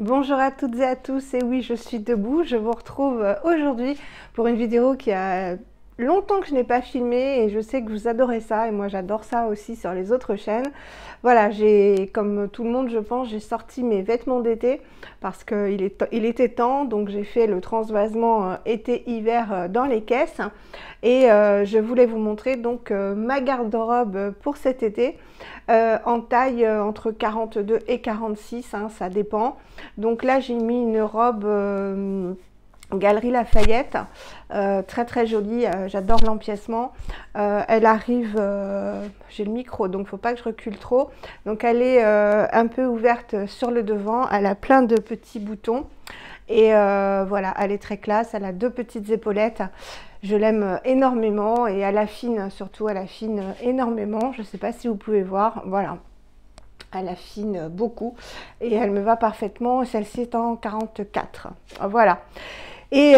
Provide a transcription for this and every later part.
Bonjour à toutes et à tous, et oui, je suis debout. Je vous retrouve aujourd'hui pour une vidéo qui a longtemps que je n'ai pas filmé et je sais que vous adorez ça et moi j'adore ça aussi sur les autres chaînes. Voilà, comme tout le monde je pense, j'ai sorti mes vêtements d'été parce qu'il était temps, donc j'ai fait le transvasement été-hiver dans les caisses et je voulais vous montrer donc ma garde-robe pour cet été en taille entre 42 et 46, hein, ça dépend. Donc là j'ai mis une robe Galeries Lafayette, très très jolie, j'adore l'empiècement. Elle arrive, j'ai le micro donc faut pas que je recule trop, donc elle est un peu ouverte sur le devant, elle a plein de petits boutons et voilà, elle est très classe, elle a deux petites épaulettes, je l'aime énormément et elle affine, surtout elle affine énormément, je sais pas si vous pouvez voir, voilà. Elle affine beaucoup et elle me va parfaitement, celle-ci est en 44, voilà. Et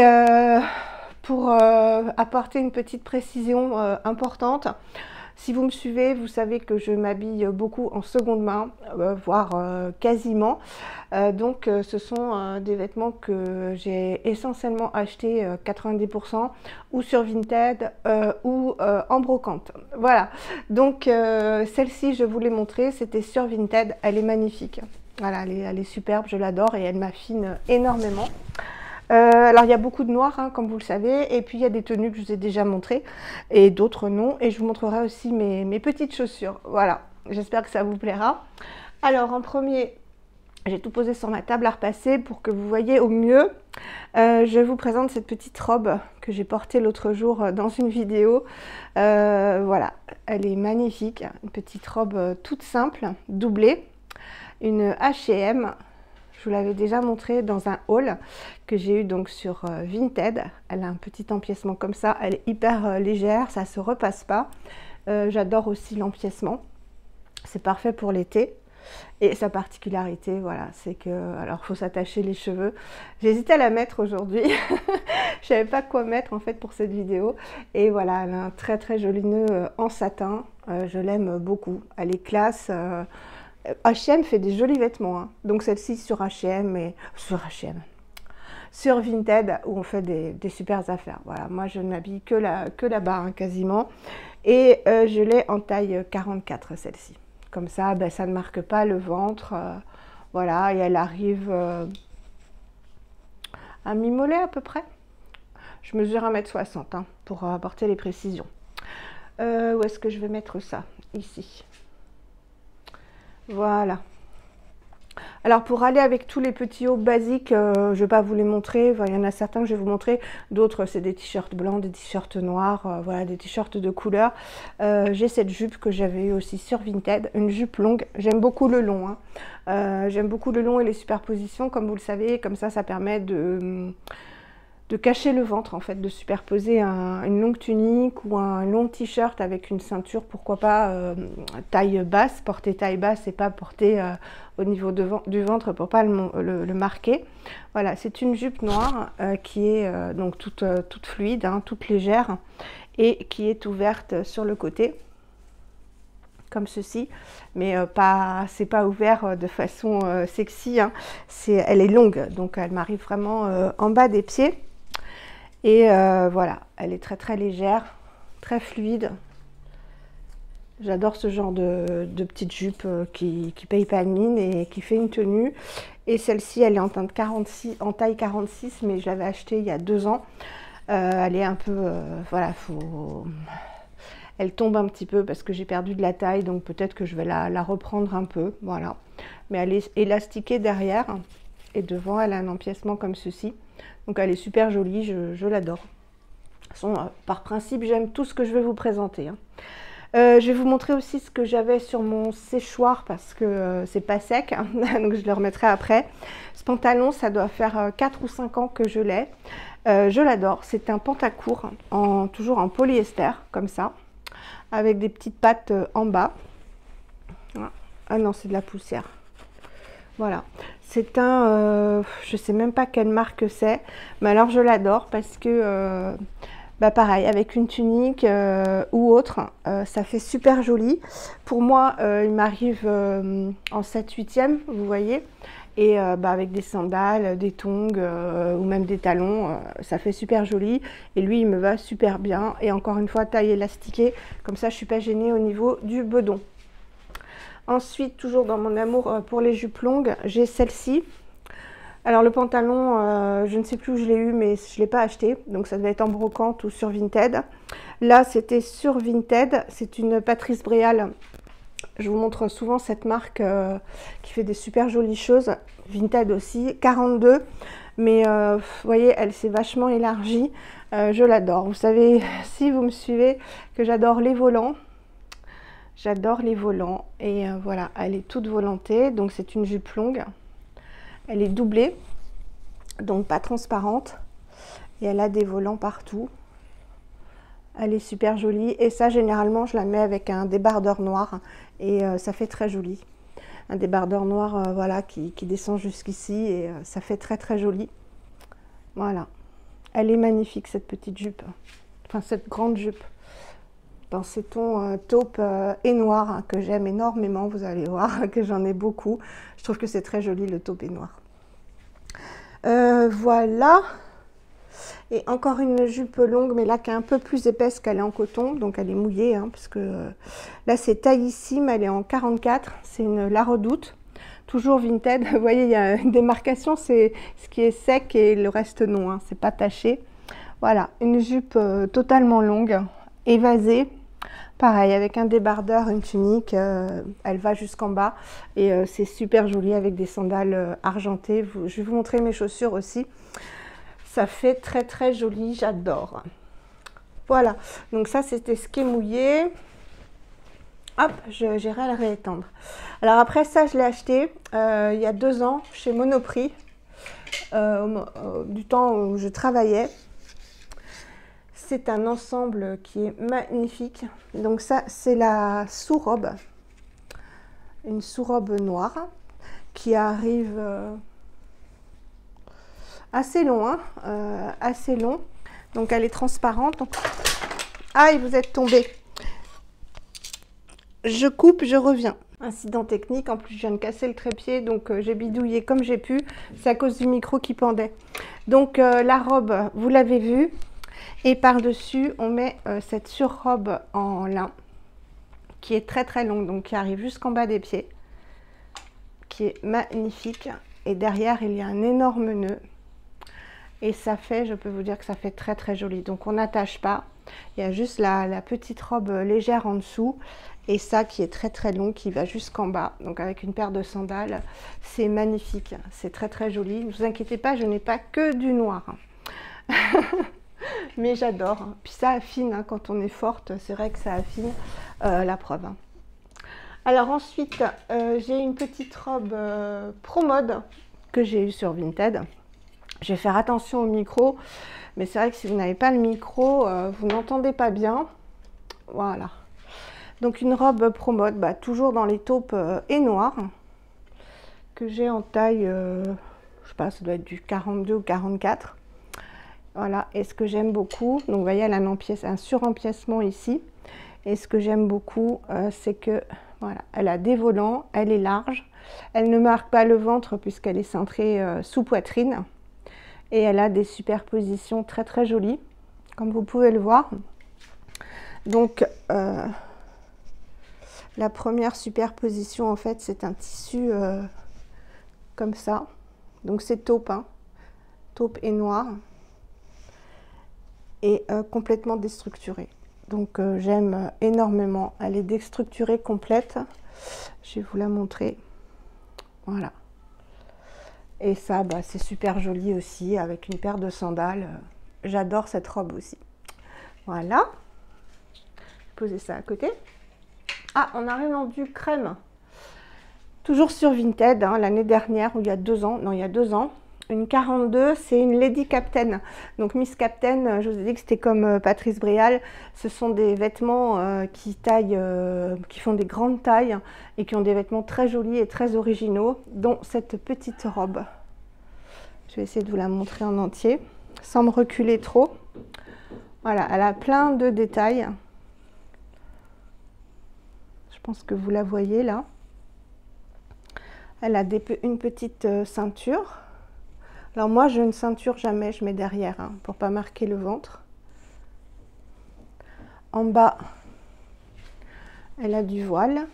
pour apporter une petite précision importante, si vous me suivez, vous savez que je m'habille beaucoup en seconde main, voire quasiment. Donc ce sont des vêtements que j'ai essentiellement achetés 90% ou sur Vinted ou en brocante. Voilà, donc celle-ci je vous l'ai montrée, c'était sur Vinted, elle est magnifique. Voilà, elle est superbe, je l'adore et elle m'affine énormément. Alors il y a beaucoup de noir, hein, comme vous le savez, et puis il y a des tenues que je vous ai déjà montrées et d'autres non, et je vous montrerai aussi mes petites chaussures. Voilà, j'espère que ça vous plaira. Alors en premier, j'ai tout posé sur ma table à repasser pour que vous voyez au mieux. Je vous présente cette petite robe que j'ai portée l'autre jour dans une vidéo. Voilà, elle est magnifique, une petite robe toute simple, doublée, une H&M. Je vous l'avais déjà montré dans un haul que j'ai eu donc sur Vinted. Elle a un petit empiècement comme ça, elle est hyper légère, ça se repasse pas. J'adore aussi l'empiècement, c'est parfait pour l'été. Et sa particularité, voilà, c'est que, alors faut s'attacher les cheveux. J'hésitais à la mettre aujourd'hui, je savais pas quoi mettre en fait pour cette vidéo. Et voilà, elle a un très très joli nœud en satin, je l'aime beaucoup, elle est classe. H&M fait des jolis vêtements, hein. Donc celle-ci sur H&M et sur Vinted où on fait des super affaires. Voilà, moi je ne m'habille que là-bas, hein, quasiment. Et je l'ai en taille 44 celle-ci. Comme ça, ben, ça ne marque pas le ventre. Voilà, et elle arrive à mi-mollet à peu près. Je mesure 1,60 m hein, pour apporter les précisions. Où est-ce que je vais mettre ça? Ici. Voilà. Alors pour aller avec tous les petits hauts basiques, je ne vais pas vous les montrer, enfin, il y en a certains que je vais vous montrer, d'autres c'est des t-shirts blancs, des t-shirts noirs, voilà, des t-shirts de couleur. J'ai cette jupe que j'avais eu aussi sur Vinted, une jupe longue, j'aime beaucoup le long, hein. J'aime beaucoup le long et les superpositions, comme vous le savez, comme ça permet de cacher le ventre en fait, de superposer une longue tunique ou un long t-shirt avec une ceinture, pourquoi pas taille basse, porter taille basse et pas porter au niveau du ventre pour pas le marquer. Voilà, c'est une jupe noire qui est donc toute fluide, hein, toute légère et qui est ouverte sur le côté comme ceci, mais c'est pas ouvert de façon sexy, hein. Elle est longue, donc elle m'arrive vraiment en bas des pieds. Et voilà, elle est très très légère, très fluide. J'adore ce genre de petite jupe qui paye pas de mine et qui fait une tenue. Et celle-ci, elle est en taille 46, mais je l'avais achetée il y a 2 ans. Elle est un peu, voilà, elle tombe un petit peu parce que j'ai perdu de la taille, donc peut-être que je vais la reprendre un peu, voilà. Mais elle est élastiquée derrière et devant, elle a un empiècement comme ceci. Donc elle est super jolie, je l'adore. De toute façon, par principe, j'aime tout ce que je vais vous présenter, hein. Je vais vous montrer aussi ce que j'avais sur mon séchoir parce que c'est pas sec, hein, donc je le remettrai après. Ce pantalon, ça doit faire 4 ou 5 ans que je l'ai. Je l'adore, c'est un pantacourt, toujours en polyester, comme ça, avec des petites pattes en bas. Ah non, c'est de la poussière. Voilà, c'est je sais même pas quelle marque c'est, mais alors je l'adore parce que, bah pareil, avec une tunique ou autre, ça fait super joli. Pour moi, il m'arrive en 7/8e, vous voyez, Et avec des sandales, des tongs ou même des talons, ça fait super joli. Et lui, il me va super bien. Et encore une fois, taille élastiquée, comme ça je suis pas gênée au niveau du bedon. Ensuite, toujours dans mon amour pour les jupes longues, j'ai celle-ci. Alors le pantalon, je ne sais plus où je l'ai eu, mais je ne l'ai pas acheté. Donc ça devait être en brocante ou sur Vinted. Là, c'était sur Vinted. C'est une Patrice Bréal. Je vous montre souvent cette marque qui fait des super jolies choses. Vinted aussi, 42. Mais vous voyez, elle s'est vachement élargie. Je l'adore. Vous savez, si vous me suivez, que j'adore les volants. J'adore les volants. Et voilà, elle est toute volantée. Donc c'est une jupe longue. Elle est doublée, donc pas transparente. Et elle a des volants partout. Elle est super jolie. Et ça, généralement, je la mets avec un débardeur noir. Et ça fait très joli. Un débardeur noir voilà, qui descend jusqu'ici. Et ça fait très très joli. Voilà. Elle est magnifique, cette petite jupe. Enfin, cette grande jupe. Dans ces tons taupe et noir hein, que j'aime énormément. Vous allez voir que j'en ai beaucoup. Je trouve que c'est très joli, le taupe et noir. Voilà. Et encore une jupe longue, mais là qui est un peu plus épaisse qu'elle est en coton, donc elle est mouillée, hein, parce que là c'est taillissime, elle est en 44, c'est une La Redoute, toujours Vinted. Vous voyez, il y a une démarcation, c'est ce qui est sec et le reste non, hein, c'est pas taché. Voilà, une jupe totalement longue, évasée, pareil, avec un débardeur, une tunique, elle va jusqu'en bas et c'est super joli avec des sandales argentées. Je vais vous montrer mes chaussures aussi. Ça fait très très joli, j'adore. Voilà, donc ça c'était ce qui est mouillé. Hop, j'irai à le réétendre. Alors après ça, je l'ai acheté il y a 2 ans chez Monoprix, du temps où je travaillais. C'est un ensemble qui est magnifique. Donc ça, c'est la sous-robe. Une sous-robe noire qui arrive... assez long, hein, assez long. Donc elle est transparente. Donc... Aïe, vous êtes tombé. Je coupe, je reviens. Incident technique, en plus je viens de casser le trépied, donc j'ai bidouillé comme j'ai pu. C'est à cause du micro qui pendait. Donc la robe, vous l'avez vue. Et par-dessus, on met cette surrobe en lin qui est très très longue, donc qui arrive jusqu'en bas des pieds, qui est magnifique. Et derrière, il y a un énorme nœud. Et ça fait, je peux vous dire que ça fait très très joli. Donc on n'attache pas. Il y a juste la petite robe légère en dessous. Et ça qui est très très long, qui va jusqu'en bas. Donc avec une paire de sandales, c'est magnifique. C'est très très joli. Ne vous inquiétez pas, je n'ai pas que du noir. Mais j'adore. Puis ça affine, hein, quand on est forte. C'est vrai que ça affine, la preuve. Alors ensuite, j'ai une petite robe Pro Mode que j'ai eue sur Vinted. Je vais faire attention au micro, mais c'est vrai que si vous n'avez pas le micro, vous n'entendez pas bien. Voilà. Donc une robe Pro Mode, toujours dans les taupes et noires, que j'ai en taille, je sais pas, ça doit être du 42 ou 44. Voilà, et ce que j'aime beaucoup, donc vous voyez, elle a un surempiècement ici. Et ce que j'aime beaucoup, c'est que, voilà, elle a des volants, elle est large, elle ne marque pas le ventre puisqu'elle est cintrée sous poitrine. Et elle a des superpositions très très jolies, comme vous pouvez le voir. Donc, la première superposition, en fait, c'est un tissu comme ça. Donc, c'est taupe, hein, taupe et noir. Et complètement déstructurée. Donc, j'aime énormément. Elle est déstructurée complète. Je vais vous la montrer. Voilà. Et ça, c'est super joli aussi, avec une paire de sandales. J'adore cette robe aussi. Voilà. Je vais poser ça à côté. Ah, on a revendu crème. Toujours sur Vinted, hein, l'année dernière, ou il y a 2 ans. Non, il y a 2 ans. Une 42, c'est une Lady Captain. Donc Miss Captain, je vous ai dit que c'était comme Patrice Bréal. Ce sont des vêtements qui font des grandes tailles et qui ont des vêtements très jolis et très originaux, dont cette petite robe. Je vais essayer de vous la montrer en entier, sans me reculer trop. Voilà, elle a plein de détails. Je pense que vous la voyez là. Elle a une petite ceinture. Alors moi, je ne ceinture jamais, je mets derrière, hein, pour pas marquer le ventre. En bas, elle a du voile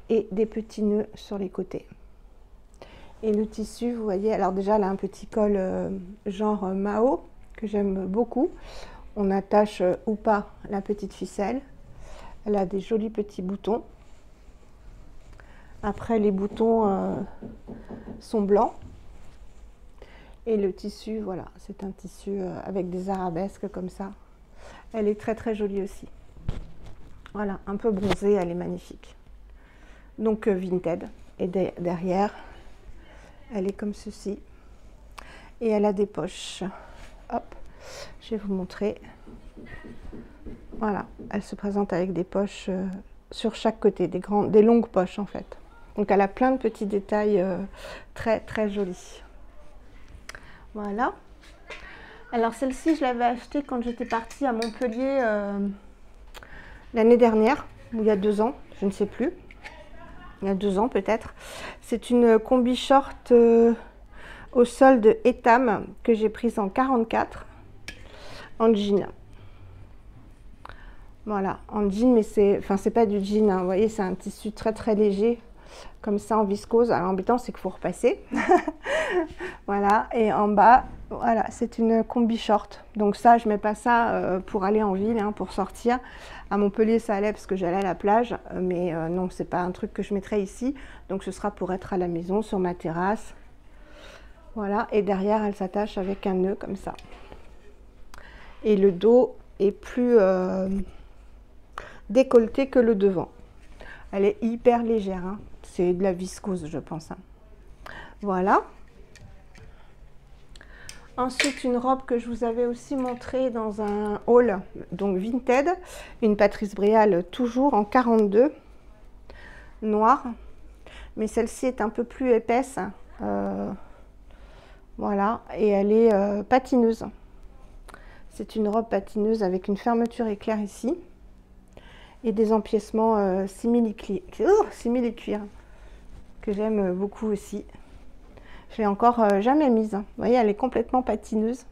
et des petits nœuds sur les côtés. Et le tissu, vous voyez, alors déjà, elle a un petit col genre Mao, que j'aime beaucoup. On attache ou pas la petite ficelle. Elle a des jolis petits boutons. Après, les boutons sont blancs. Et le tissu, voilà, c'est un tissu avec des arabesques comme ça. Elle est très très jolie aussi. Voilà, un peu bronzée, elle est magnifique. Donc Vinted. Et derrière, elle est comme ceci. Et elle a des poches. Hop, je vais vous montrer. Voilà, elle se présente avec des poches sur chaque côté, des longues poches en fait. Donc elle a plein de petits détails très très jolis. Voilà. Alors celle-ci, je l'avais achetée quand j'étais partie à Montpellier l'année dernière, ou il y a 2 ans, je ne sais plus. Il y a 2 ans peut-être. C'est une combi short au solde Etam que j'ai prise en 44 en jean. Voilà, en jean, mais c'est pas du jean, hein, vous voyez, c'est un tissu très très léger, comme ça en viscose. Alors l'embêtant, c'est qu'il faut repasser. Voilà, et en bas, voilà, c'est une combi short. Donc ça, je mets pas ça pour aller en ville, hein, pour sortir. À Montpellier, ça allait parce que j'allais à la plage, mais non, c'est pas un truc que je mettrais ici. Donc ce sera pour être à la maison, sur ma terrasse. Voilà, et derrière, elle s'attache avec un nœud comme ça. Et le dos est plus décolleté que le devant. Elle est hyper légère, hein. C'est de la viscose, je pense, hein. Voilà. Ensuite, une robe que je vous avais aussi montrée dans un haul, donc Vinted, une Patrice Bréal, toujours en 42, noire, mais celle-ci est un peu plus épaisse, voilà, et elle est patineuse. C'est une robe patineuse avec une fermeture éclair ici, et des empiècements simili-cuir, que j'aime beaucoup aussi. Je l'ai encore jamais mise. Vous voyez, elle est complètement patineuse.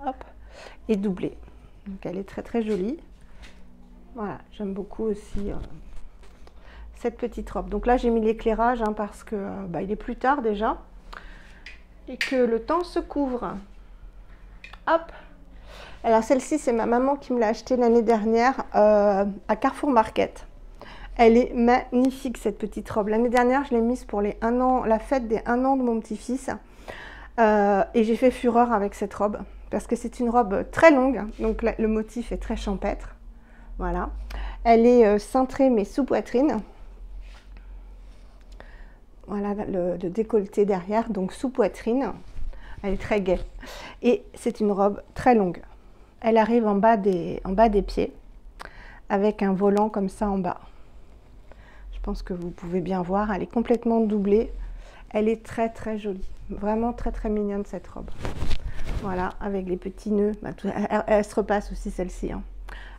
Hop, et doublée. Donc elle est très très jolie. Voilà, j'aime beaucoup aussi cette petite robe. Donc là, j'ai mis l'éclairage hein, parce que il est plus tard déjà. Et que le temps se couvre. Hop. Alors celle-ci, c'est ma maman qui me l'a achetée l'année dernière à Carrefour Market. Elle est magnifique cette petite robe. L'année dernière, je l'ai mise pour les 1 an, la fête des 1 an de mon petit-fils. Et j'ai fait fureur avec cette robe. Parce que c'est une robe très longue. Donc le motif est très champêtre. Voilà. Elle est cintrée mais sous poitrine. Voilà le décolleté derrière. Donc sous poitrine. Elle est très gaie. Et c'est une robe très longue. Elle arrive en bas des pieds. Avec un volant comme ça en bas. Je pense que vous pouvez bien voir, elle est complètement doublée. Elle est très très jolie. Vraiment très très mignonne cette robe. Voilà, avec les petits nœuds. Elle se repasse aussi celle-ci. Hein.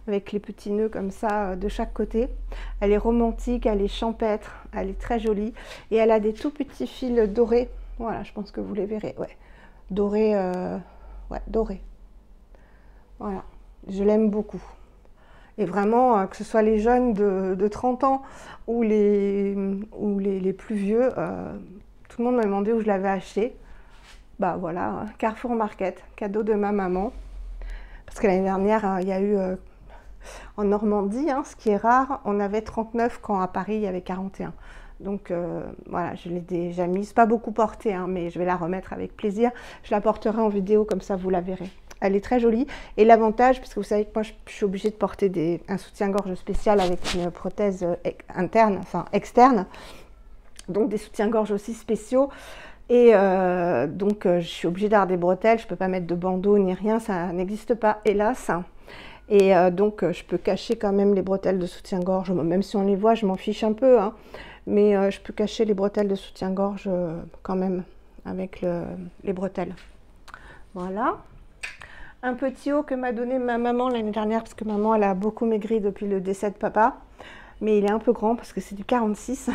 Avec les petits nœuds comme ça de chaque côté. Elle est romantique, elle est champêtre, elle est très jolie. Et elle a des tout petits fils dorés. Voilà, je pense que vous les verrez. Ouais, dorés. Ouais, dorés. Voilà, je l'aime beaucoup. Et vraiment, que ce soit les jeunes de 30 ans ou les plus vieux, tout le monde m'a demandé où je l'avais acheté. Bah voilà, Carrefour Market, cadeau de ma maman. Parce que l'année dernière, il y a eu en Normandie, hein, ce qui est rare, on avait 39 quand à Paris il y avait 41. Donc voilà, je l'ai déjà mise, pas beaucoup portée, hein, mais je vais la remettre avec plaisir. Je la porterai en vidéo, comme ça vous la verrez. Elle est très jolie. Et l'avantage, puisque vous savez que moi je suis obligée de porter un soutien-gorge spécial avec une prothèse interne, enfin externe, donc des soutiens-gorge aussi spéciaux. Et donc je suis obligée d'avoir des bretelles, je ne peux pas mettre de bandeau ni rien, ça n'existe pas, hélas. Et donc je peux cacher quand même les bretelles de soutien-gorge, même si on les voit, je m'en fiche un peu, hein. Mais je peux cacher les bretelles de soutien-gorge quand même avec les bretelles. Voilà. Un petit haut que m'a donné ma maman l'année dernière, parce que maman elle a beaucoup maigri depuis le décès de papa, mais il est un peu grand parce que c'est du 46.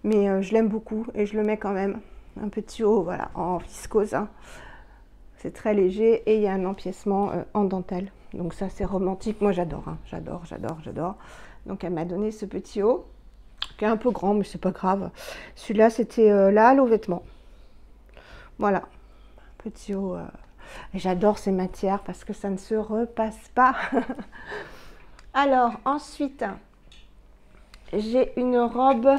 mais je l'aime beaucoup et je le mets quand même. Un petit haut, voilà, en viscose, hein. C'est très léger et il y a un empiècement en dentelle. Donc ça, c'est romantique. Moi, j'adore, hein. J'adore, j'adore, j'adore. Donc elle m'a donné ce petit haut, qui est un peu grand, mais c'est pas grave. Celui-là, c'était la halle aux vêtements. Voilà, petit haut. J'adore ces matières parce que ça ne se repasse pas. Alors, ensuite, j'ai une robe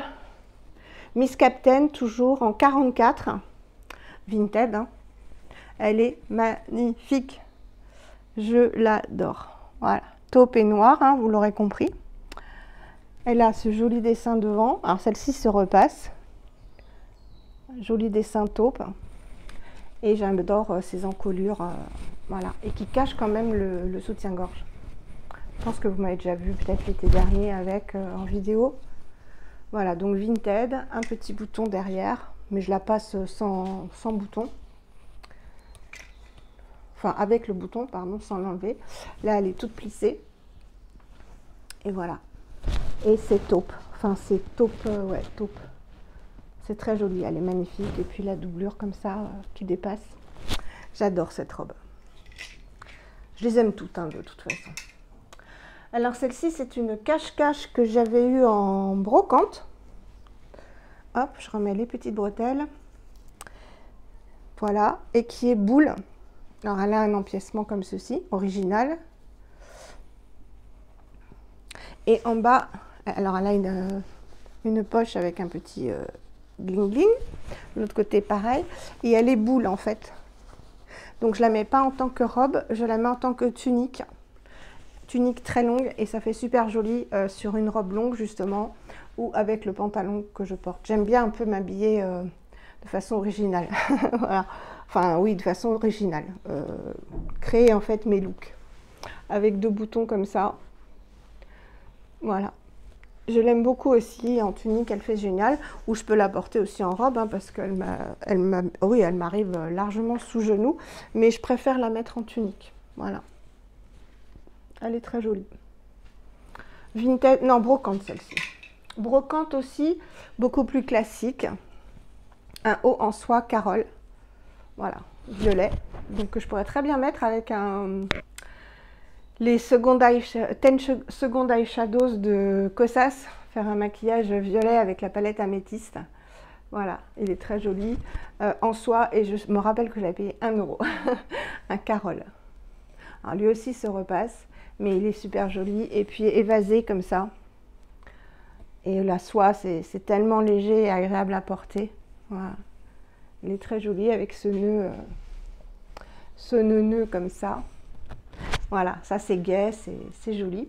Miss Captain, toujours en 44, Vinted, hein. Elle est magnifique. Je l'adore. Voilà, taupe et noir, hein, vous l'aurez compris. Elle a ce joli dessin devant. Alors celle-ci se repasse. Joli dessin taupe. Et j'adore ces encolures, voilà, et qui cachent quand même le soutien-gorge. Je pense que vous m'avez déjà vu peut-être l'été dernier avec en vidéo. Voilà, donc Vinted, un petit bouton derrière, mais je la passe sans bouton. Enfin, avec le bouton, pardon, sans l'enlever. Là, elle est toute plissée. Et voilà. Et c'est taupe. Enfin, c'est taupe, ouais, taupe. C'est très joli, elle est magnifique. Et puis la doublure comme ça, qui dépasse. J'adore cette robe. Je les aime toutes, hein, de toute façon. Alors, celle-ci, c'est une cache-cache que j'avais eue en brocante. Hop, je remets les petites bretelles. Voilà. Et qui est boule. Alors, elle a un empiècement comme ceci, original. Et en bas, alors elle a une poche avec un petit bling bling. De l'autre côté, pareil. Et elle est boule, en fait. Donc, je la mets pas en tant que robe, je la mets en tant que tunique. Tunique très longue et ça fait super joli sur une robe longue, justement, ou avec le pantalon que je porte. J'aime bien un peu m'habiller de façon originale. Voilà. Enfin, oui, de façon originale. Créer, en fait, mes looks. Avec 2 boutons comme ça. Voilà. Je l'aime beaucoup aussi en tunique, elle fait génial. Ou je peux la porter aussi en robe, hein, parce qu'elle m'arrive largement sous genou. Mais je préfère la mettre en tunique. Voilà. Elle est très jolie. Vinted, non, brocante celle-ci. Brocante aussi, beaucoup plus classique. Un haut en soie Carole. Voilà, violet. Donc je pourrais très bien mettre avec les 10 Second Eye Shadows de Kosas. Faire un maquillage violet avec la palette améthyste. Voilà, il est très joli. En soie, et je me rappelle que j'avais payé 1 €. Un Carole. Alors lui aussi se repasse, mais il est super joli. Et puis évasé comme ça. Et la soie, c'est tellement léger et agréable à porter. Voilà. Il est très joli avec ce nœud comme ça. Voilà, ça c'est gai, c'est joli.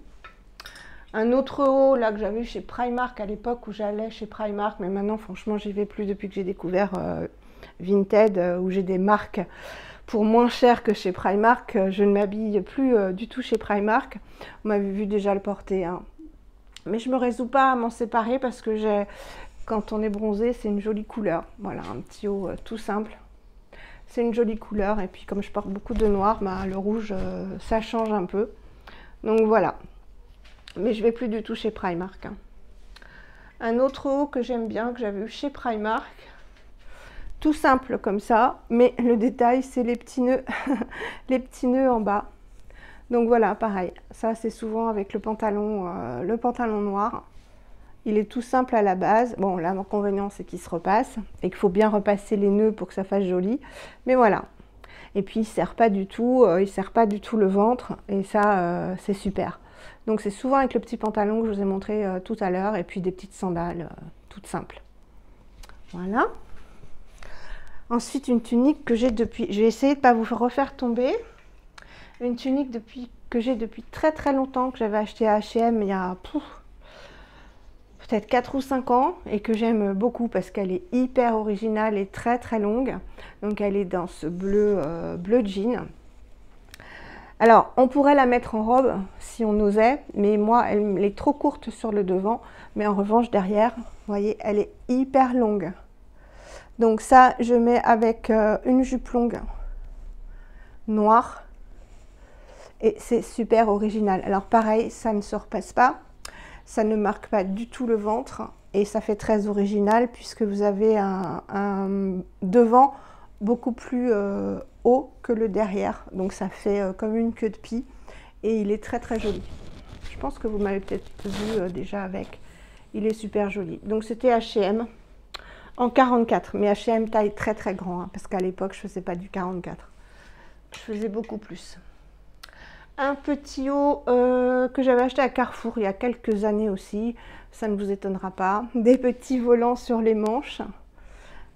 Un autre haut là que j'avais eu chez Primark à l'époque où j'allais chez Primark, mais maintenant franchement j'y vais plus depuis que j'ai découvert Vinted, où j'ai des marques pour moins cher que chez Primark. Je ne m'habille plus du tout chez Primark. On m'avait vu déjà le porter, hein. Mais je me résous pas à m'en séparer parce que quand on est bronzé, c'est une jolie couleur. Voilà, un petit haut tout simple. C'est une jolie couleur. Et puis comme je porte beaucoup de noir, bah, le rouge, ça change un peu. Donc voilà. Mais je vais plus du tout chez Primark, hein. Un autre haut que j'aime bien, que j'avais eu chez Primark. Tout simple comme ça. Mais le détail, c'est les petits nœuds. Les petits nœuds en bas. Donc voilà, pareil. Ça, c'est souvent avec le pantalon noir. Il est tout simple à la base. Bon, l'inconvénient, c'est qu'il se repasse et qu'il faut bien repasser les nœuds pour que ça fasse joli. Mais voilà. Et puis, il ne serre pas du tout. Il serre pas du tout le ventre. Et ça, c'est super. Donc, c'est souvent avec le petit pantalon que je vous ai montré tout à l'heure. Et puis, des petites sandales toutes simples. Voilà. Ensuite, une tunique que j'ai depuis... Je vais essayer de ne pas vous refaire tomber. Une tunique que j'ai depuis très très longtemps, que j'avais acheté à H&M il y a peut-être 4 ou 5 ans et que j'aime beaucoup parce qu'elle est hyper originale et très très longue. Donc elle est dans ce bleu jean. Alors on pourrait la mettre en robe si on osait, mais moi elle est trop courte sur le devant. Mais en revanche derrière, vous voyez, elle est hyper longue. Donc ça je mets avec une jupe longue noire. Et c'est super original. Alors pareil, ça ne se repasse pas. Ça ne marque pas du tout le ventre. et ça fait très original puisque vous avez un devant beaucoup plus haut que le derrière, donc ça fait comme une queue de pie et il est très très joli. Je pense que vous m'avez peut-être vu déjà avec, il est super joli. Donc c'était H&M en 44, mais H&M taille très très grand, hein, parce qu'à l'époque je faisais pas du 44, je faisais beaucoup plus. Un petit haut que j'avais acheté à Carrefour il y a quelques années aussi, ça ne vous étonnera pas. Des petits volants sur les manches,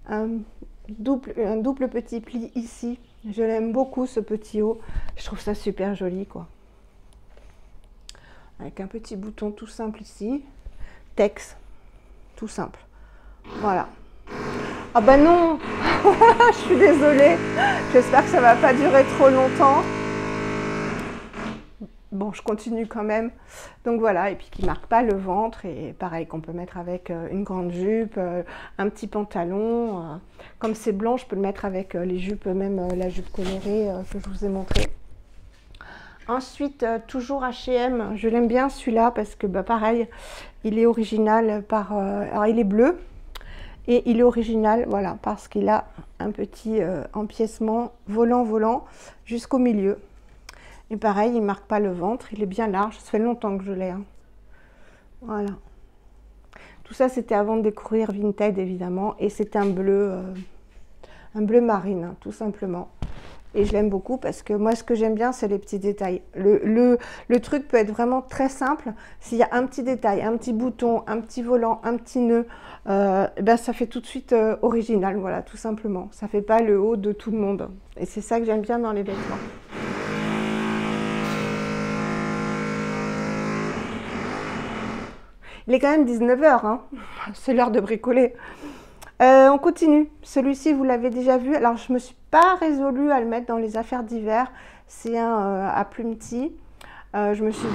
un double petit pli ici. Je l'aime beaucoup ce petit haut, je trouve ça super joli quoi. Avec un petit bouton tout simple ici, Tex, tout simple. Voilà. Ah bah non, je suis désolée, j'espère que ça va pas durer trop longtemps. Bon, je continue quand même. Donc voilà, et puis qui marque pas le ventre, et pareil qu'on peut mettre avec une grande jupe, un petit pantalon. Comme c'est blanc, je peux le mettre avec les jupes, même la jupe colorée que je vous ai montré. Ensuite, toujours H&M, je l'aime bien celui-là parce que bah, pareil, il est original par... alors il est bleu et il est original, voilà, parce qu'il a un petit empiècement volant jusqu'au milieu. Et pareil, il ne marque pas le ventre, il est bien large, ça fait longtemps que je l'ai. Hein. Voilà. Tout ça, c'était avant de découvrir Vinted, évidemment, et c'est un bleu marine, hein, tout simplement. Et je l'aime beaucoup parce que moi, ce que j'aime bien, c'est les petits détails. Le truc peut être vraiment très simple. S'il y a un petit détail, un petit bouton, un petit volant, un petit nœud, ben, ça fait tout de suite original, voilà, tout simplement. Ça ne fait pas le haut de tout le monde. Et c'est ça que j'aime bien dans les vêtements. Il est quand même 19 h, hein. C'est l'heure de bricoler. On continue. Celui-ci, vous l'avez déjà vu. Alors, je ne me suis pas résolue à le mettre dans les affaires d'hiver. C'est un à plumes petit. Je me suis dit...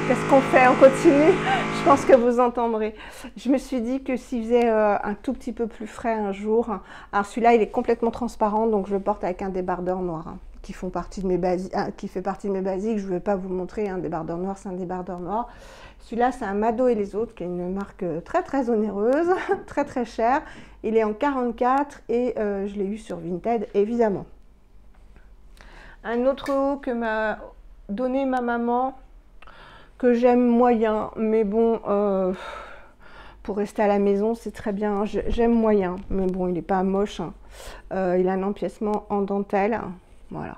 Qu'est-ce qu'on fait? On continue? Je pense que vous entendrez. Je me suis dit que s'il faisait un tout petit peu plus frais un jour... Alors, celui-là, il est complètement transparent, donc je le porte avec un débardeur noir. Hein. Qui fait partie de mes basiques, je ne vais pas vous montrer un débardeur noir, c'est un débardeur noir. Celui-là, c'est un Mado et les autres, qui est une marque très très onéreuse, très très chère. Il est en 44 et je l'ai eu sur Vinted, évidemment. Un autre haut que m'a donné ma maman, que j'aime moyen, mais bon, pour rester à la maison, c'est très bien. J'aime moyen, mais bon, il n'est pas moche. Hein. Il a un empiècement en dentelle. Voilà,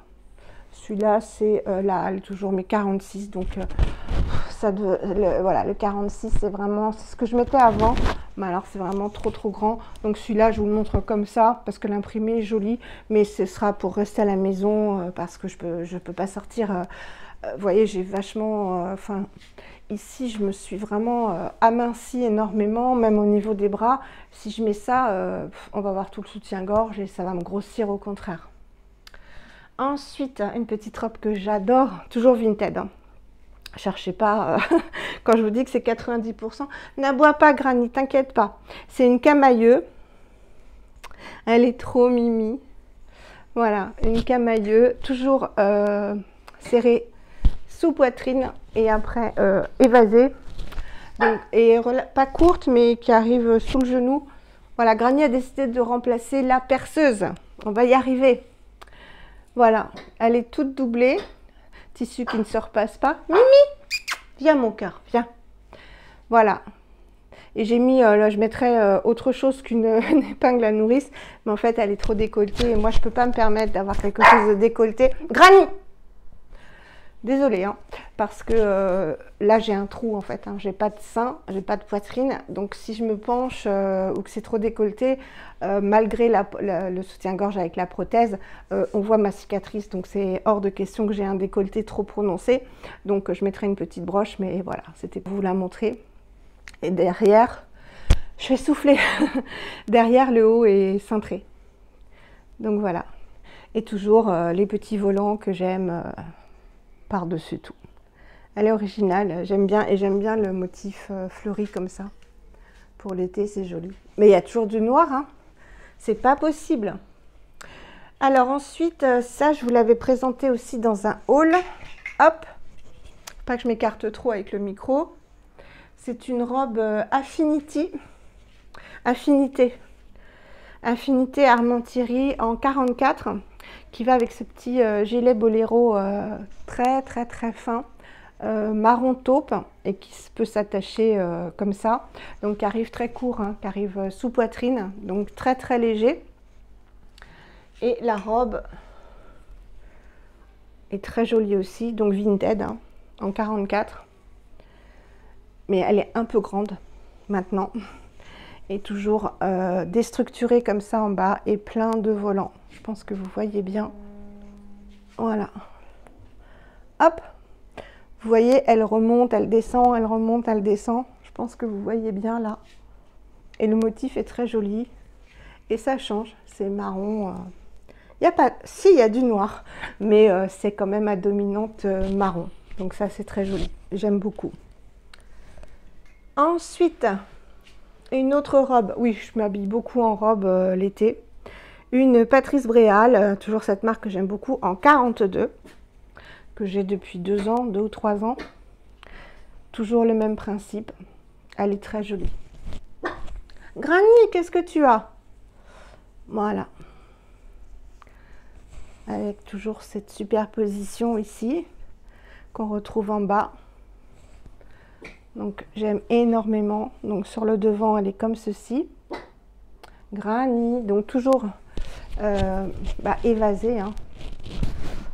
celui-là c'est la halle toujours, mais 46, donc voilà, le 46 c'est vraiment, c'est ce que je mettais avant, mais alors c'est vraiment trop grand, donc celui-là je vous le montre comme ça, parce que l'imprimé est joli, mais ce sera pour rester à la maison, parce que je peux pas sortir, vous voyez, j'ai vachement, enfin, ici je me suis vraiment amincie énormément, même au niveau des bras. Si je mets ça, on va voir tout le soutien-gorge et ça va me grossir au contraire. Ensuite, une petite robe que j'adore, toujours Vinted. Hein. Cherchez pas, quand je vous dis que c'est 90%, n'aboie pas Granny, t'inquiète pas. C'est une camailleux, elle est trop mimi. Voilà, une camailleux, toujours serrée sous poitrine et après évasée. Donc, et pas courte, mais qui arrive sous le genou. Voilà, Granny a décidé de remplacer la perceuse. On va y arriver. Voilà, elle est toute doublée, tissu qui ne se repasse pas. Mimi, viens mon cœur, viens. Voilà. Et j'ai mis, là je mettrais autre chose qu'une épingle à nourrice, mais en fait elle est trop décolletée et moi je peux pas me permettre d'avoir quelque chose de décolleté. Granny! Désolée, hein, parce que là j'ai un trou en fait, hein, j'ai pas de sein, j'ai pas de poitrine, donc si je me penche ou que c'est trop décolleté, malgré le soutien-gorge avec la prothèse, on voit ma cicatrice, donc c'est hors de question que j'ai un décolleté trop prononcé, donc je mettrai une petite broche, mais voilà, c'était pour vous la montrer. Et derrière, je vais souffler, derrière le haut est cintré, donc voilà, et toujours les petits volants que j'aime par-dessus tout. Elle est originale, j'aime bien, et j'aime bien le motif fleuri comme ça. Pour l'été, c'est joli. Mais il y a toujours du noir, hein. C'est pas possible. Alors ensuite, ça, je vous l'avais présenté aussi dans un haul. Hop, pas que je m'écarte trop avec le micro. C'est une robe Affinité Armentieri en 44 qui va avec ce petit gilet boléro très fin, marron taupe et qui peut s'attacher comme ça, donc qui arrive très court, hein, qui arrive sous poitrine, donc très léger. Et la robe est très jolie aussi, donc vintage, hein, en 44, mais elle est un peu grande maintenant. Et toujours déstructuré comme ça en bas et plein de volants. Je pense que vous voyez bien. Voilà. Hop. Vous voyez, elle remonte, elle descend, elle remonte, elle descend. Je pense que vous voyez bien là. Et le motif est très joli. Et ça change. C'est marron. Il y a pas... Si, il y a du noir. Mais c'est quand même à dominante marron. Donc ça, c'est très joli. J'aime beaucoup. Ensuite... une autre robe, oui, je m'habille beaucoup en robe l'été. Une Patrice Bréal, toujours cette marque que j'aime beaucoup, en 42, que j'ai depuis 2 ans, 2 ou 3 ans. Toujours le même principe. Elle est très jolie. Granny, qu'est-ce que tu as? Voilà. Avec toujours cette superposition ici, qu'on retrouve en bas. Donc j'aime énormément. Donc sur le devant, elle est comme ceci. Granny, donc toujours évasée. Hein.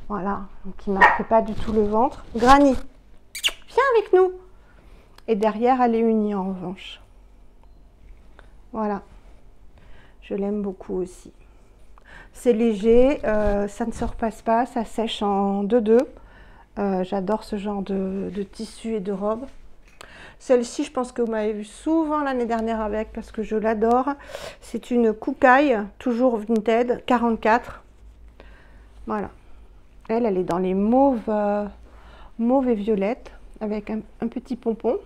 Voilà, donc qui ne marque pas du tout le ventre. Granny, viens avec nous. Et derrière, elle est unie en revanche. Voilà. Je l'aime beaucoup aussi. C'est léger, ça ne se repasse pas, ça sèche en 2-2. J'adore ce genre de tissu et de robe. Celle-ci, je pense que vous m'avez vu souvent l'année dernière avec parce que je l'adore. C'est une Kookaï, toujours vintage, 44. Voilà. Elle est dans les mauves, mauve et violette avec un petit pompon.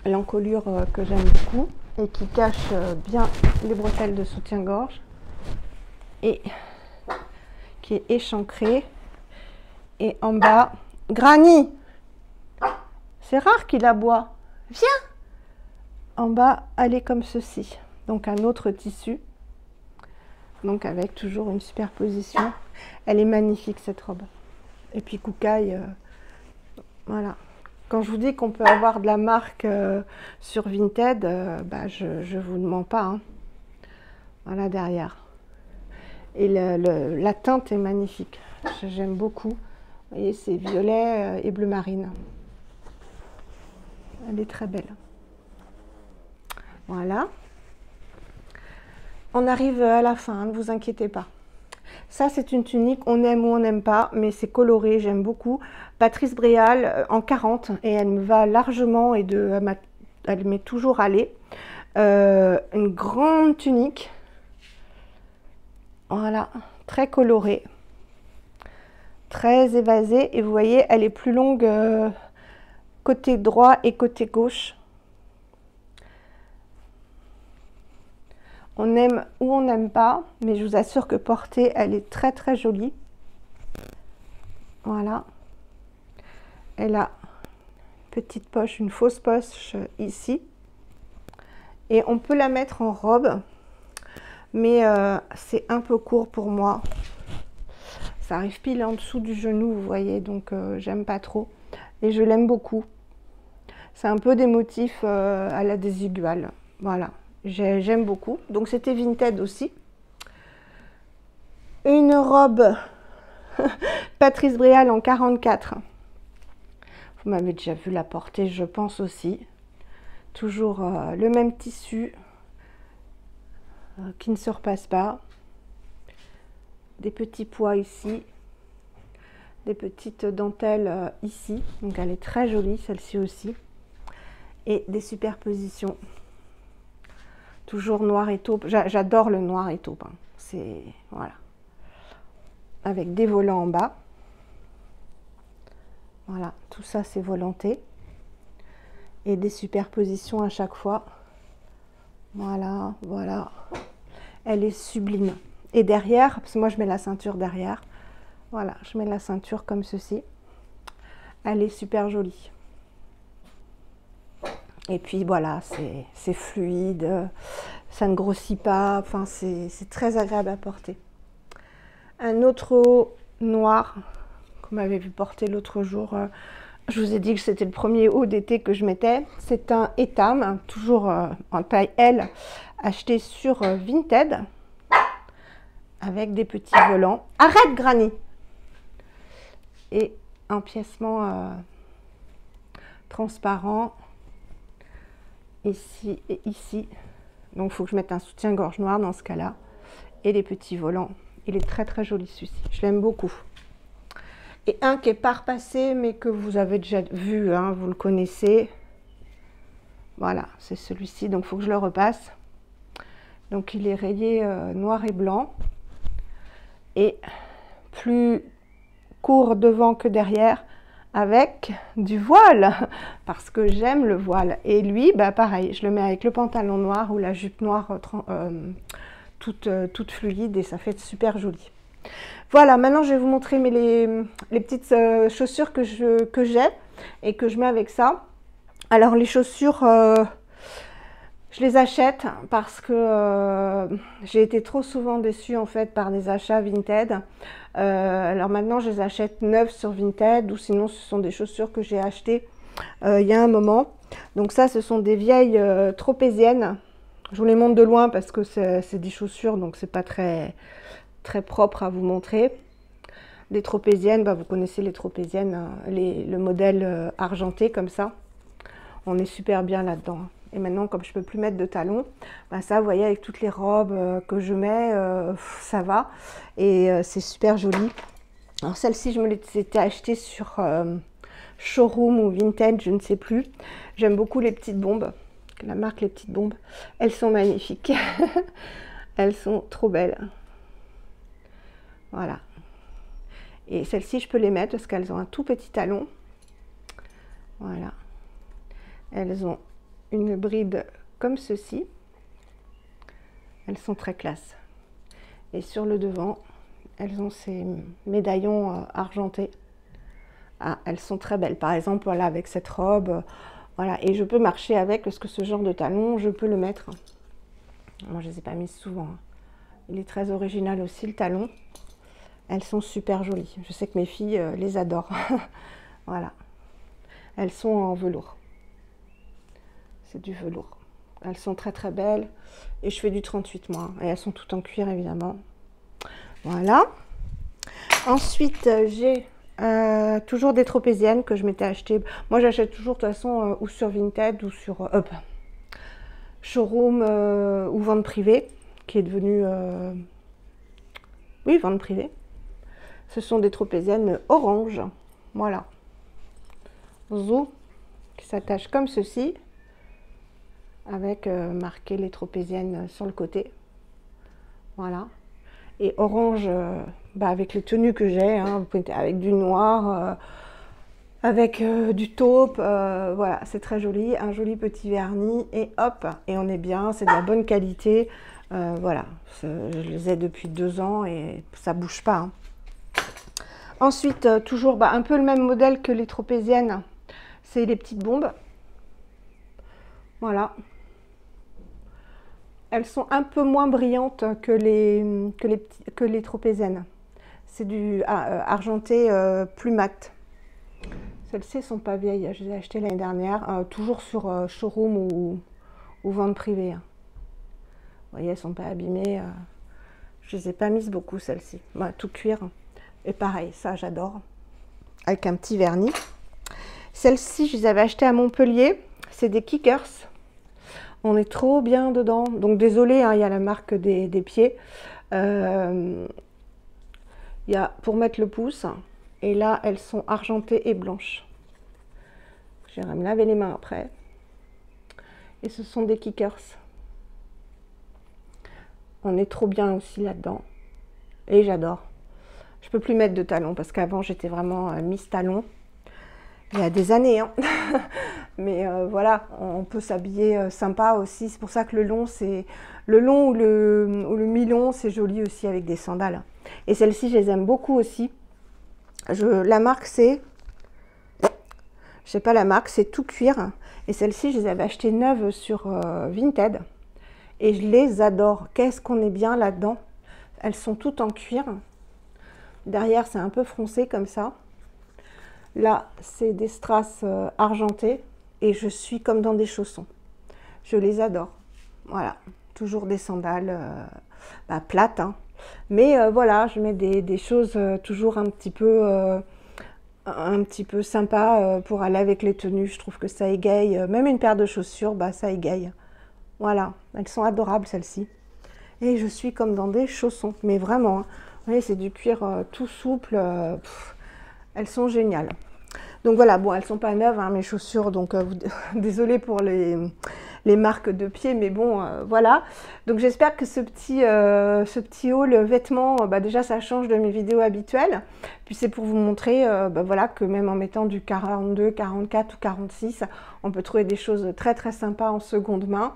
L'encolure que j'aime beaucoup et qui cache bien les bretelles de soutien-gorge et qui est échancrée. Et en bas, Granny! C'est rare qu'il aboie. Viens! En bas, elle est comme ceci. Donc un autre tissu. Donc avec toujours une superposition. Elle est magnifique cette robe. Et puis Kookaï, voilà. Quand je vous dis qu'on peut avoir de la marque sur Vinted, je vous ne mens pas. Hein. Voilà derrière. Et la teinte est magnifique. J'aime beaucoup. Vous voyez, c'est violet et bleu marine. Elle est très belle. Voilà. On arrive à la fin, ne vous inquiétez pas. Ça, c'est une tunique, on aime ou on n'aime pas, mais c'est coloré, j'aime beaucoup. Patrice Bréal en 40, et elle me va largement, et elle m'est toujours allée. Une grande tunique. Voilà, très colorée. Très évasée, et vous voyez, elle est plus longue côté droit et côté gauche. On aime ou on n'aime pas, mais je vous assure que portée, elle est très très jolie. Voilà. Elle a une petite poche, une fausse poche ici. Et on peut la mettre en robe, mais c'est un peu court pour moi. Ça arrive pile en dessous du genou, vous voyez, donc j'aime pas trop. Et je l'aime beaucoup. C'est un peu des motifs à la désiguale. Voilà, j'aime beaucoup. Donc c'était vintage aussi. Une robe Patrice Bréal en 44. Vous m'avez déjà vu la porter, je pense aussi. Toujours le même tissu qui ne se repasse pas. Des petits pois ici. Des petites dentelles ici. Donc elle est très jolie, celle-ci aussi. Et des superpositions. Toujours noir et taupe. J'adore le noir et taupe. Hein. C'est... Voilà. Avec des volants en bas. Voilà, tout ça c'est volanté. Et des superpositions à chaque fois. Voilà, voilà. Elle est sublime. Et derrière, parce que moi je mets la ceinture derrière. Voilà, je mets la ceinture comme ceci. Elle est super jolie. Et puis voilà, c'est fluide, ça ne grossit pas, enfin c'est très agréable à porter. Un autre haut noir qu'on m'avait vu porter l'autre jour, je vous ai dit que c'était le premier haut d'été que je mettais. C'est un Etam, toujours en taille L, acheté sur Vinted, avec des petits volants. Arrête Granny! Et un piècement transparent, ici et ici. Donc il faut que je mette un soutien-gorge noir dans ce cas-là. Et les petits volants. Il est très très joli celui-ci. Je l'aime beaucoup. Et un qui est pas repassé, mais que vous avez déjà vu, hein, vous le connaissez. Voilà, c'est celui-ci. Donc il faut que je le repasse. Donc il est rayé noir et blanc. Et plus court devant que derrière, avec du voile, parce que j'aime le voile. Et lui, bah pareil, je le mets avec le pantalon noir ou la jupe noire toute fluide et ça fait super joli. Voilà, maintenant je vais vous montrer les petites chaussures que j'ai et que je mets avec ça. Alors les chaussures, je les achète parce que j'ai été trop souvent déçue en fait par des achats Vinted. Alors maintenant je les achète neuves sur Vinted ou sinon ce sont des chaussures que j'ai achetées il y a un moment. Donc ça ce sont des vieilles tropéziennes. Je vous les montre de loin parce que c'est des chaussures donc c'est pas très propre à vous montrer. Des tropéziennes, bah, vous connaissez les tropéziennes, hein, le modèle argenté comme ça. On est super bien là-dedans. Et maintenant, comme je ne peux plus mettre de talons, bah ça, vous voyez, avec toutes les robes que je mets, ça va. Et c'est super joli. Alors celle-ci, je me l'étais achetée sur Showroom ou Vinted, je ne sais plus. J'aime beaucoup les petites bombes. La marque Les Petites Bombes. Elles sont magnifiques. Elles sont trop belles. Voilà. Et celles-ci, je peux les mettre parce qu'elles ont un tout petit talon. Voilà. Elles ont une bride comme ceci. Elles sont très classe. Et sur le devant, elles ont ces médaillons argentés. Ah, elles sont très belles. Par exemple, voilà, avec cette robe, voilà. Et je peux marcher avec parce que ce genre de talon, je peux le mettre. Moi, je ne les ai pas mises souvent. Il est très original aussi, le talon. Elles sont super jolies. Je sais que mes filles les adorent. Voilà. Elles sont en velours. C'est du velours. Elles sont très très belles. Et je fais du 38 mois. Et elles sont toutes en cuir évidemment. Voilà. Ensuite, j'ai toujours des tropéziennes que je m'étais achetées. Moi, j'achète toujours de toute façon ou sur Vinted ou sur Showroom ou vente privée, qui est devenue... oui, vente privée. Ce sont des tropéziennes orange. Voilà. Zou, qui s'attache comme ceci. Avec marqué les tropéziennes sur le côté. Voilà. Et orange, bah avec les tenues que j'ai, hein, vous pouvez avec du noir, avec du taupe, voilà, c'est très joli. Un joli petit vernis et hop, et on est bien, c'est de la bonne qualité. Voilà, je les ai depuis 2 ans et ça bouge pas. Hein. Ensuite, toujours bah, un peu le même modèle que les tropéziennes, c'est les petites bombes. Voilà. Elles sont un peu moins brillantes que les tropéziennes. C'est du argenté plus mat. Celles-ci ne sont pas vieilles, je les ai achetées l'année dernière, toujours sur Showroom ou vente privée. Hein. Vous voyez, elles ne sont pas abîmées. Je ne les ai pas mises beaucoup, celles-ci. Bah, tout cuir. Et pareil, ça j'adore. Avec un petit vernis. Celles-ci, je les avais achetées à Montpellier. C'est des kickers. On est trop bien dedans. Donc désolé, hein, il y a la marque des pieds. Il y a pour mettre le pouce. Et là, elles sont argentées et blanches. J'irai me laver les mains après. Et ce sont des kickers. On est trop bien aussi là-dedans. Et j'adore. Je peux plus mettre de talons parce qu'avant, j'étais vraiment Miss Talons. Il y a des années, hein. Mais voilà, on peut s'habiller sympa aussi. C'est pour ça que le long ou le mi-long, c'est joli aussi avec des sandales. Et celles-ci, je les aime beaucoup aussi. La marque, c'est... Je sais pas la marque, c'est Tout Cuir. Et celles-ci, je les avais achetées neuves sur Vinted. Et je les adore. Qu'est-ce qu'on est bien là-dedans. Elles sont toutes en cuir. Derrière, c'est un peu froncé comme ça. Là, c'est des strass argentés. Et je suis comme dans des chaussons. Je les adore. Voilà. Toujours des sandales plates. Hein. Mais voilà, je mets des choses toujours un petit peu sympa pour aller avec les tenues. Je trouve que ça égaye. Même une paire de chaussures, ça égaye. Voilà, elles sont adorables celles-ci. Et je suis comme dans des chaussons, mais vraiment, hein. Vous voyez, c'est du cuir tout souple. Elles sont géniales. Donc voilà, bon, elles sont pas neuves, hein, mes chaussures, donc désolée pour les marques de pied, mais bon, voilà. Donc j'espère que ce petit haul vêtements, déjà ça change de mes vidéos habituelles. Puis c'est pour vous montrer voilà, que même en mettant du 42, 44 ou 46, on peut trouver des choses très très sympas en seconde main.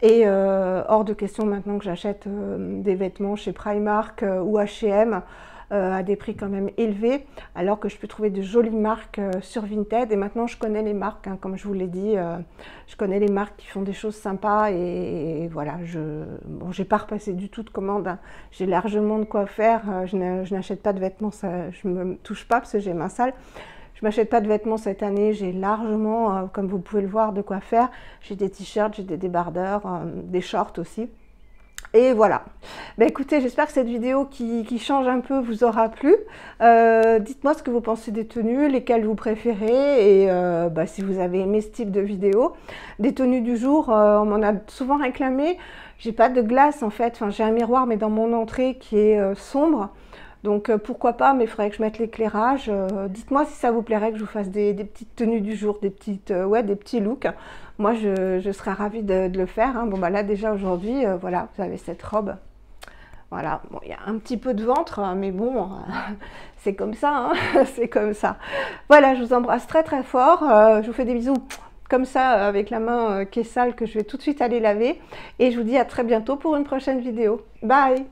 Et hors de question maintenant que j'achète des vêtements chez Primark ou H&M à des prix quand même élevés, alors que je peux trouver de jolies marques sur Vinted. Et maintenant je connais les marques, hein, comme je vous l'ai dit, je connais les marques qui font des choses sympas. Et voilà, j'ai pas repassé du tout de commande, hein. J'ai largement de quoi faire. Je n'achète pas de vêtements, ça, je me touche pas parce que j'ai main sale. Je m'achète pas de vêtements cette année, j'ai largement, comme vous pouvez le voir, de quoi faire. J'ai des t-shirts, j'ai des débardeurs, des shorts aussi. Et voilà. Écoutez, j'espère que cette vidéo qui change un peu vous aura plu. Dites-moi ce que vous pensez des tenues, lesquelles vous préférez et si vous avez aimé ce type de vidéo. Des tenues du jour, on m'en a souvent réclamé. J'ai pas de glace en fait, enfin, j'ai un miroir mais dans mon entrée qui est sombre. Donc pourquoi pas, mais il faudrait que je mette l'éclairage. Dites-moi si ça vous plairait que je vous fasse des petites tenues du jour, des petits looks. Moi, je serais ravie de le faire. Hein. Bon, là déjà aujourd'hui, voilà, vous avez cette robe. Voilà, bon, il y a un petit peu de ventre, mais bon, c'est comme ça, hein. C'est comme ça. Voilà, je vous embrasse très très fort. Je vous fais des bisous comme ça, avec la main qui est sale, que je vais tout de suite aller laver. Et je vous dis à très bientôt pour une prochaine vidéo. Bye!